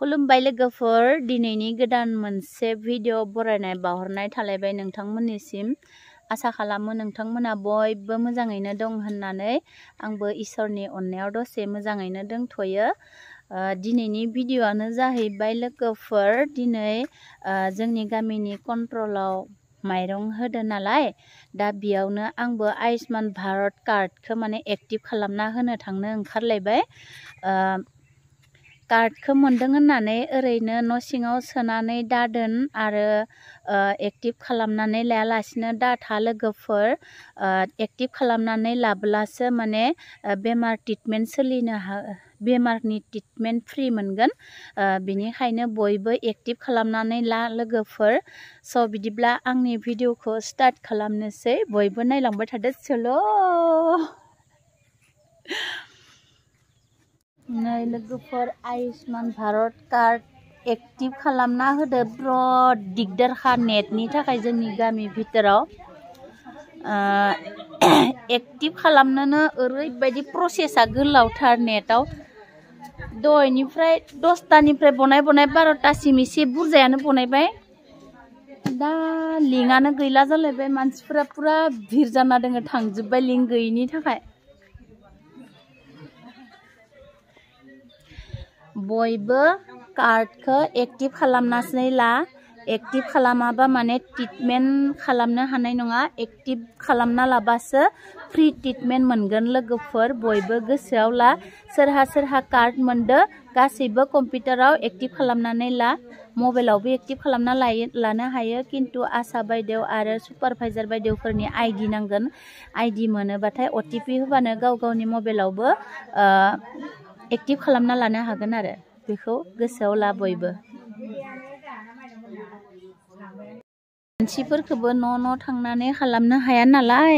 खुलुमबाय लोगोफोर दिनैनि गोदान मोनसे भिडिअ बरायनाय बावहरनाय थालायबाय नोंथांमोननिसिम आसा खालामो नोंथांमोना बयबो मोजाङैनो दं होननानै आंबो इसोरनि अननायाव दसे मोजाङैनो दंथ'यो दिनैनि भिडिअआनो जाहैबाय लोगोफोर दिनै जोंनि गामिनि कन्ट्रलाव माइरं होदो नालाय दा बियावनो आंबो आयुष्मान भारत कार्डखौ माने एक्टिभ खालामना होनो थांनो ओंखारलायबाय कार्डखौ मोनदों होननानै ओरैनो न' सिङाव सोनानै दादोन आरो एक्टिभ खालामनानै लायालासिनो दाथा लोगोफोर एक्टिभ खालामनानै लाब्लासो माने बेमार ट्रिटमेन्ट बेमारनि ट्रिटमेन्ट फ्रि मोनगोन बिनिखायनो बयबो एक्टिभ खालामनानै ला लोगोफोर स' बिदिब्ला आंनि भिडिअखौ स्टार्ट खालामनोसै बयबो नायलांबाय थादो सोलो नै लोगोफोर आयुष्मान भारत कार्ड एक्टिभ खालामना होदो बिराद दिगदारखा नेटनि थाखाय जोंनि गामि भितराव एक्टिभ खालामनोनो ओरैबायदि प्रसेसा गोलावथार नेटआव दहायनिफ्राय 10टानिफ्राय बनाय 12टासिम एसे बुरजायानो बनायबाय दा लिंकआनो गैला जालायबाय मानसिफोरा पुरा भिर जाना दोङो थांजोब्बाय लिंक गैयिनि थाखाय बयबो कार्डखौ एक्टिभ खालामनासै ला एक्टिभ खालामाबा माने ट्रिटमेन्ट खालामनो हानाय नङा एक्टिभ खालामना लाबासो फ्रि ट्रिटमेन्ट मोनगोन लोगोफोर बयबो गोसोआव ला सोरहा कार्ड मोनदो गासैबो कम्पिउटाराव एक्टिभ खालामनानै ला मबाइलावबो एक्टिभ खालामना लानो हायो किन्तु आशा बायदेव आरो सुपारभाइजार बायदेवफोरनि आइडि नांगोन आइडि मोनोबाथाय OTP होबानो गाव गावनि मबाइलावबो एक्टिभ खालामना लानो हागोन आरो बेखौ गोसोआव ला बयबो मानसिफोरखौबो न' थांनानै खालामनो हाया नालाय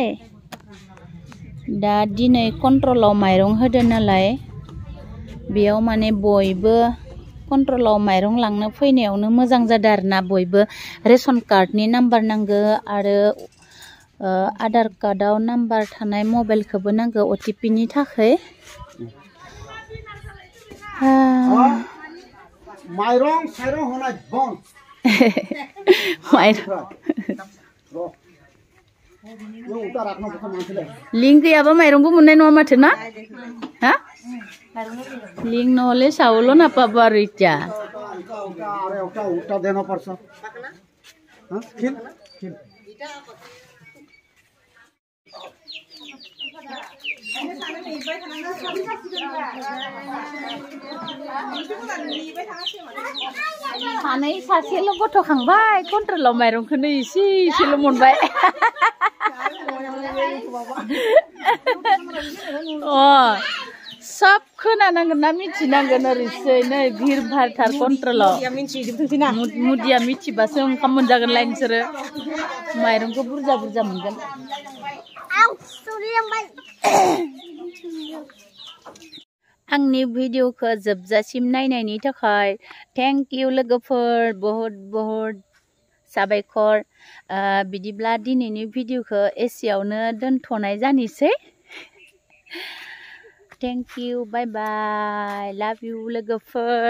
दा दिनै कन्ट्रलाव माइरं होदो नालाय बेयाव माने बयबो कन्ट्रलाव माइरं लांनो फैनायावनो मोजां जादों आरोना बयबो रेशन कार्डनि नाम्बार नांगो आरो आधार कार्डआव नाम्बार थानाय मबाइलखौबो नांगौ OTP नि थाखाय माइरं साइरं होनाय बन्द लिंक गैयाबा माइरंबो मोननाय नङा माथो ना हा लिंक नहले चाउलो नापाबो आरो इटा देना पर्छ सानै सासेल' गथ'खांबाय कन्ट्रलाव माइरंखौनो एसेल' मोनबाय सब खोनानांगोन ना मिथिनांगोन ओरैसै नै भिर भारथार कन्ट्रलाव मुदिया मिथिबासो ओंखाम मोनजागोनलाय नोंसोरो माइरंखौ बुरजा मोनगोन आंनि भिडिअखौ जोबजासिम नायनायनि थाखाय थेंक इउ लोगोफोर बहुत साबायखर बिदिब्ला दिनैनि भिडिअखौ एसेयावनो दोनथ'नाय जानोसै थेंक इउ बाय बाय लाभ इउ लोगोफोर